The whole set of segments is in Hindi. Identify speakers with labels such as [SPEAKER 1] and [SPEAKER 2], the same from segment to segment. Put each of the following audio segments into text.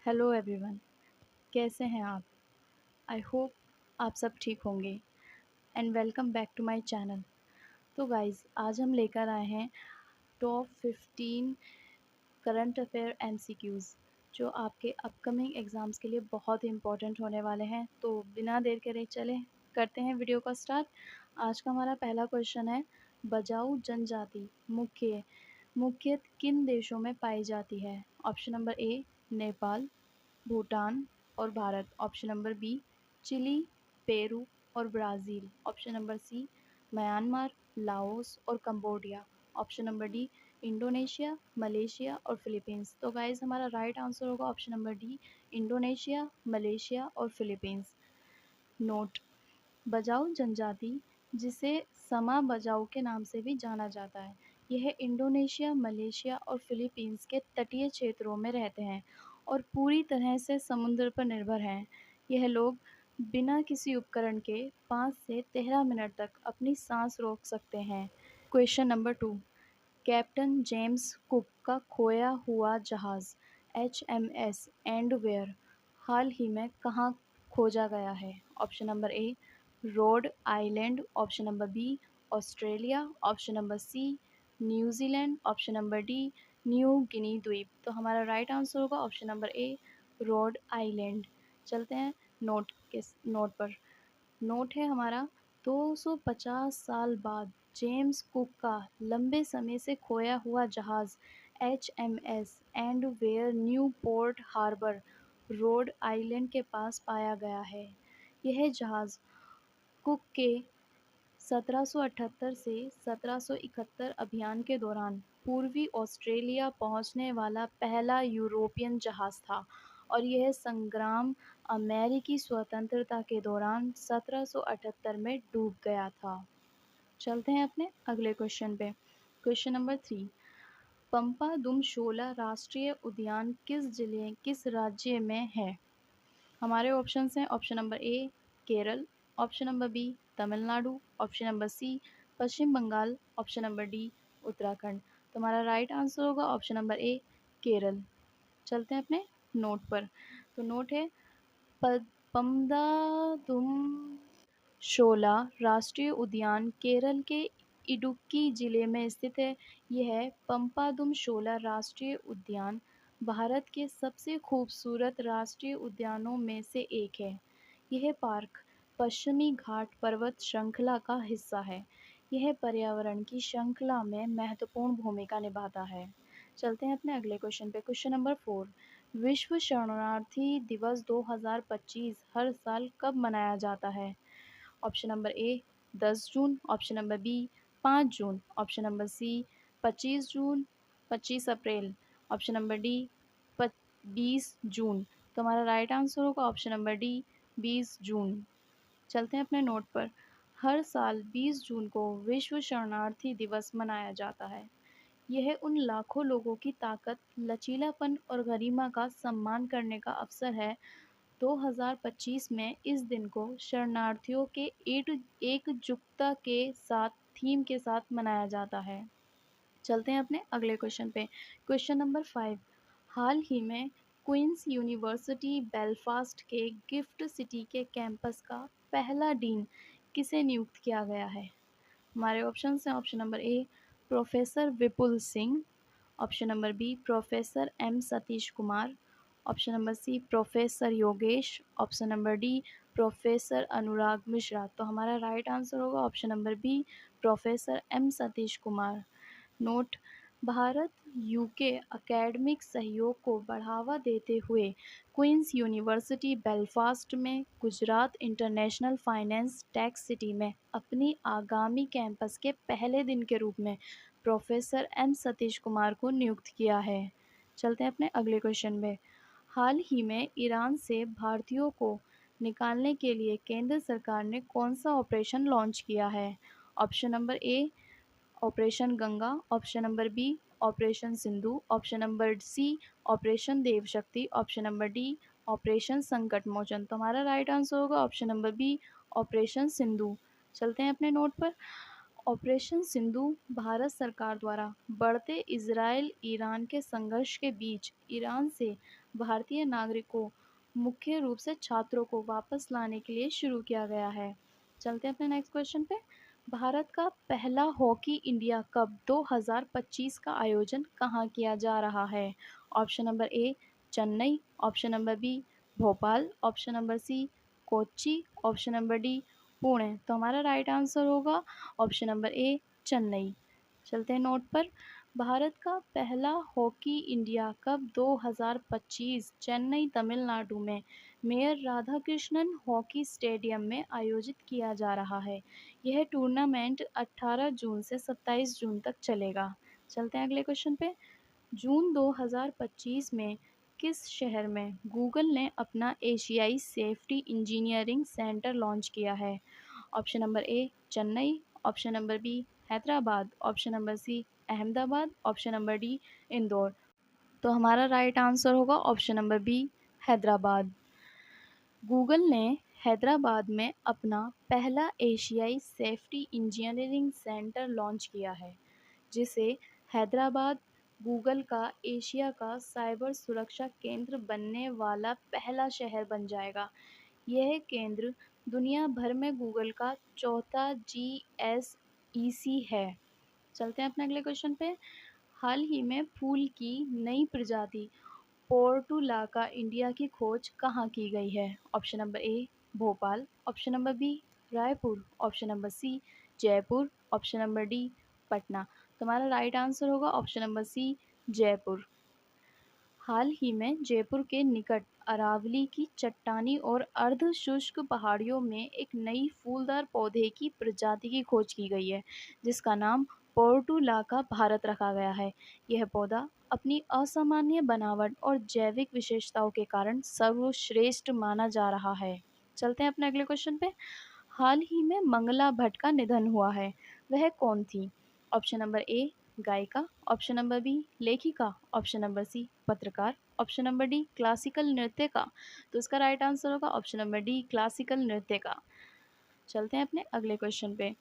[SPEAKER 1] हेलो एवरीवन, कैसे हैं आप? आई होप आप सब ठीक होंगे and welcome back to my channel. तो गाइस, आज हम लेकर आए हैं टॉप 15 करंट अफेयर एमसीक्यूज़ जो आपके अपकमिंग एग्ज़ाम्स के लिए बहुत ही इम्पोर्टेंट होने वाले हैं। तो बिना देर करे चलें करते हैं वीडियो का स्टार्ट। आज का हमारा पहला क्वेश्चन है, बजाऊ जनजाति मुख्यतः किन देशों में पाई जाती है? Option number A Nepal, Bhutan और Bharat. Option number B Chile, Peru और Brazil. Option number C Myanmar, Laos और Cambodia. Option number D Indonesia, Malaysia और फिलीपींस। तो गाइस, हमारा राइट आंसर होगा option number D Indonesia, Malaysia और फिलीपींस। नोट: बजाऊ जनजाति, जिसे समा बजाऊ के नाम से भी जाना जाता है, यह इंडोनेशिया, मलेशिया और फिलीपींस के तटीय क्षेत्रों में रहते हैं और पूरी तरह से समुद्र पर निर्भर हैं। यह लोग बिना किसी उपकरण के 5 से 13 मिनट तक अपनी सांस रोक सकते हैं। Question number 2, captain James cook का खोया हुआ जहाज़ HMS एंडवेयर हाल ही में कहाँ खोजा गया है? Option number A Rhode Island, option number B Australia, option number C New Zealand, option number D New Guinea द्वीप। तो हमारा राइट आंसर होगा option number A Rhode Island. चलते हैं नोट पर। नोट है हमारा, 250 साल बाद जेम्स कुक का लंबे समय से खोया हुआ जहाज़ HMS Endeavour Newport Harbour, Rhode Island के पास पाया गया है। यह जहाज़ कुक के 1778 से 1771 अभियान के दौरान पूर्वी ऑस्ट्रेलिया पहुंचने वाला पहला यूरोपियन जहाज़ था और यह संग्राम अमेरिकी स्वतंत्रता के दौरान 1778 में डूब गया था। चलते हैं अपने अगले क्वेश्चन पे। क्वेश्चन नंबर 3, पंपा दुम शोला राष्ट्रीय उद्यान किस राज्य में है? हमारे ऑप्शंस हैं, option number A Kerala, option number B Tamil Nadu, option number C Paschim Bengal, option number D Uttarakhand. तो हमारा राइट आंसर होगा ऑप्शन नंबर ए केरल। चलते हैं अपने नोट पर। तो नोट है, पम्बादुम शोला राष्ट्रीय उद्यान केरल के इडुक्की जिले में स्थित है। यह पम्पादुम शोला राष्ट्रीय उद्यान भारत के सबसे खूबसूरत राष्ट्रीय उद्यानों में से एक है। यह पार्क पश्चिमी घाट पर्वत श्रृंखला का हिस्सा है। यह पर्यावरण की श्रृंखला में महत्वपूर्ण भूमिका निभाता है। चलते हैं अपने अगले क्वेश्चन पे। क्वेश्चन नंबर 4, विश्व शरणार्थी दिवस 2025 हर साल कब मनाया जाता है? Option number A 10 June, option number B 5 June, option number C 25 June, 25 April, option number D 20 June. तो हमारा राइट आंसर होगा ऑप्शन नंबर डी 20 जून। चलते हैं अपने नोट पर। हर साल 20 जून को विश्व शरणार्थी दिवस मनाया जाता है। यह उन लाखों लोगों की ताकत, लचीलापन और गरिमा का सम्मान करने का अवसर है। 2025 में इस दिन को शरणार्थियों के एकजुटता के साथ थीम के साथ मनाया जाता है। चलते हैं अपने अगले क्वेश्चन पे। क्वेश्चन नंबर 5, हाल ही में क्वींस यूनिवर्सिटी बेलफास्ट के गिफ्ट सिटी के कैंपस का पहला डीन किसे नियुक्त किया गया है? हमारे ऑप्शंस हैं, option number A professor Vipul Singh, option number B professor M Satish Kumar, option number C professor Yogesh, option number D professor Anurag Mishra. तो हमारा राइट आंसर होगा option number B professor M Satish Kumar. Note: Bharat UK academic सहयोग को बढ़ावा देते हुए क्वींस यूनिवर्सिटी बेलफास्ट में Gujarat international finance tech city में अपनी आगामी कैंपस के पहले दिन के रूप में प्रोफेसर एम सतीश कुमार को नियुक्त किया है। चलते हैं अपने अगले क्वेश्चन में। हाल ही में ईरान से भारतीयों को निकालने के लिए केंद्र सरकार ने कौन सा ऑपरेशन लॉन्च किया है? Option number A operation Ganga, option number B operation Sindhu, option number C operation Devshakti, option number D operation Sankat Mochan. तो हमारा राइट आंसर होगा option number B operation Sindhu. चलते हैं अपने नोट पर। ऑपरेशन सिंधु भारत सरकार द्वारा बढ़ते इजराइल ईरान के संघर्ष के बीच ईरान से भारतीय नागरिकों, मुख्य रूप से छात्रों को वापस लाने के लिए शुरू किया गया है? चलते हैं अपने नेक्स्ट क्वेश्चन पे। भारत का पहला हॉकी इंडिया कप 2025 का आयोजन कहाँ किया जा रहा है? Option number A Chennai, option number B Bhopal, option number C Kochi, option number D Pune. तो हमारा राइट आंसर होगा ऑप्शन नंबर ए चेन्नई। चलते हैं नोट पर। भारत का पहला hockey India cup 2025 Chennai Tamil Nadu में मेयर राधाकृष्णन हॉकी स्टेडियम में आयोजित किया जा रहा है। यह टूर्नामेंट 18 जून से 27 जून तक चलेगा। चलते हैं अगले क्वेश्चन पे। जून 2025 में किस शहर में गूगल ने अपना एशियाई सेफ्टी इंजीनियरिंग सेंटर लॉन्च किया है? Option number A Chennai, option number B Hyderabad, option number C Ahmedabad, option number D Indore. तो हमारा राइट आंसर होगा option number B Hyderabad. Google ने हैदराबाद में अपना पहला एशियाई सेफ्टी इंजीनियरिंग सेंटर लॉन्च किया है, जिसे हैदराबाद गूगल का एशिया का साइबर सुरक्षा केंद्र बनने वाला पहला शहर बन जाएगा। यह केंद्र दुनिया भर में गूगल का चौथा GSEC है। चलते हैं अपने अगले क्वेश्चन पे। हाल ही में फूल की नई प्रजाति पोर्टुलाका इंडिया की खोज कहाँ की गई है? Option number A Bhopal, option number B Raipur, option number C Jaipur, option number D Patna. तुम्हारा राइट आंसर होगा ऑप्शन नंबर सी जयपुर। हाल ही में जयपुर के निकट अरावली की चट्टानी और अर्ध शुष्क पहाड़ियों में एक नई फूलदार पौधे की प्रजाति की खोज की गई है, जिसका नाम पोर्टुलाका भारत रखा गया है। यह पौधा अपनी असामान्य बनावट और जैविक विशेषताओं के कारण सर्वश्रेष्ठ माना जा रहा है। चलते हैं अपने अगले क्वेश्चन पे। हाल ही में मंगला भट्ट का निधन हुआ है, वह कौन थी? ऑप्शन नंबर ए गायिका, ऑप्शन नंबर बी लेखिका, ऑप्शन नंबर सी पत्रकार, ऑप्शन नंबर डी क्लासिकल नृत्यका। तो इसका राइट आंसर होगा ऑप्शन नंबर डी क्लासिकल नृत्यका। चलते हैं अपने अगले क्वेश्चन पे।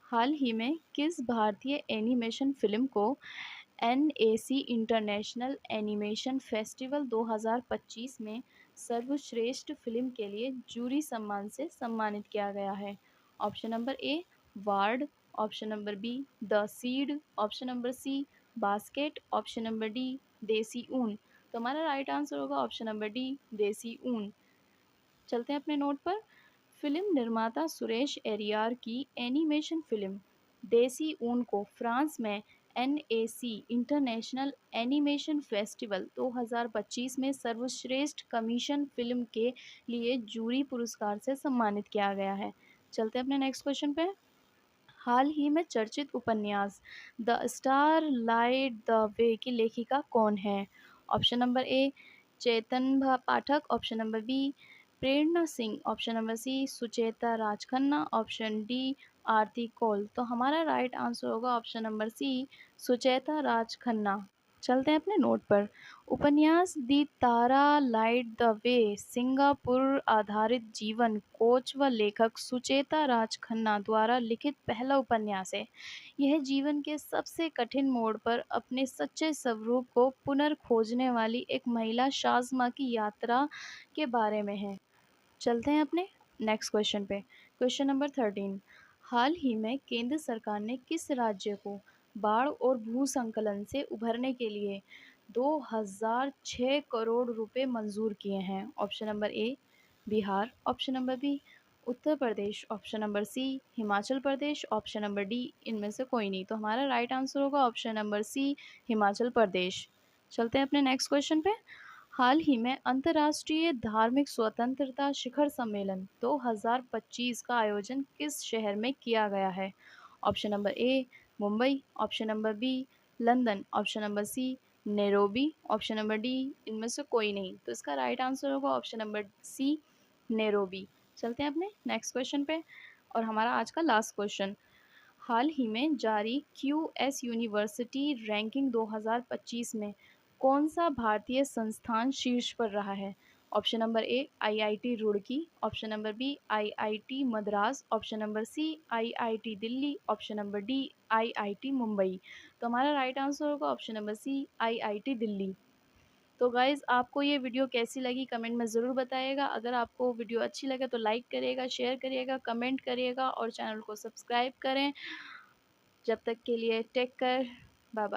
[SPEAKER 1] हाल ही में किस भारतीय एनिमेशन फिल्म को NAC इंटरनेशनल एनिमेशन फेस्टिवल 2025 में सर्वश्रेष्ठ फिल्म के लिए जूरी सम्मान से सम्मानित किया गया है? Option number A ward, option number B the seed, option number C basket, option number D देसी ऊन। तो हमारा राइट आंसर होगा ऑप्शन नंबर डी देसी ऊन। चलते हैं अपने नोट पर। फिल्म निर्माता सुरेश एरियार की एनिमेशन फिल्म देसी ऊन को फ्रांस में NAC इंटरनेशनल एनिमेशन फेस्टिवल 2025 में सर्वश्रेष्ठ कमीशन फिल्म के लिए जूरी पुरस्कार से सम्मानित किया गया है। चलते हैं अपने नेक्स्ट क्वेश्चन पे। हाल ही में चर्चित उपन्यास the star light the way की लेखिका कौन है? Option number A Chetan Pathak, option number B Prerna Singh, option number C Sucheta Rajkhanna, option D Aarti Kaul. तो हमारा राइट आंसर होगा option number C Sucheta Rajkhanna. चलते हैं अपने नोट पर। उपन्यास दी तारा लाइट द वे सिंगापुर आधारित जीवन कोच व लेखक सुचेता राज खन्ना द्वारा लिखित पहला उपन्यास है। यह जीवन के सबसे कठिन मोड़ पर अपने सच्चे स्वरूप को पुनर्खोजने वाली एक महिला शाज़मा की यात्रा के बारे में है। चलते हैं अपने नेक्स्ट क्वेश्चन पे। Question number 13। हाल ही में केंद्र सरकार ने किस राज्य को बाढ़ और भूस्खलन से उभरने के लिए 2006 करोड़ रुपए मंजूर किए हैं? Option number A Bihar, option number B Uttar Pradesh, option number C Himachal Pradesh, option number D इनमें से कोई नहीं। तो हमारा राइट आंसर होगा option number C Himachal Pradesh. चलते हैं अपने नेक्स्ट क्वेश्चन पे। हाल ही में अंतर्राष्ट्रीय धार्मिक स्वतंत्रता शिखर सम्मेलन 2025 का आयोजन किस शहर में किया गया है? Option number A Mumbai, option number B London, option number C Nairobi, option number D इनमें से कोई नहीं। तो इसका राइट आंसर होगा ऑप्शन नंबर सी नैरोबी। चलते हैं अपने नेक्स्ट क्वेश्चन पे और हमारा आज का लास्ट क्वेश्चन। हाल ही में जारी QS यूनिवर्सिटी रैंकिंग 2025 में कौन सा भारतीय संस्थान शीर्ष पर रहा है? Option number A IIT Roorkee, option number B IIT Madras, option number C IIT Delhi, option number D IIT Mumbai. तो हमारा राइट आंसर होगा option number C IIT Delhi. तो गाइज़ आपको ये वीडियो कैसी लगी कमेंट में ज़रूर बताइएगा। अगर आपको वीडियो अच्छी लगे तो लाइक करिएगा, शेयर करिएगा, कमेंट करिएगा और चैनल को सब्सक्राइब करें। जब तक के लिए टेक केयर, बाय बाय।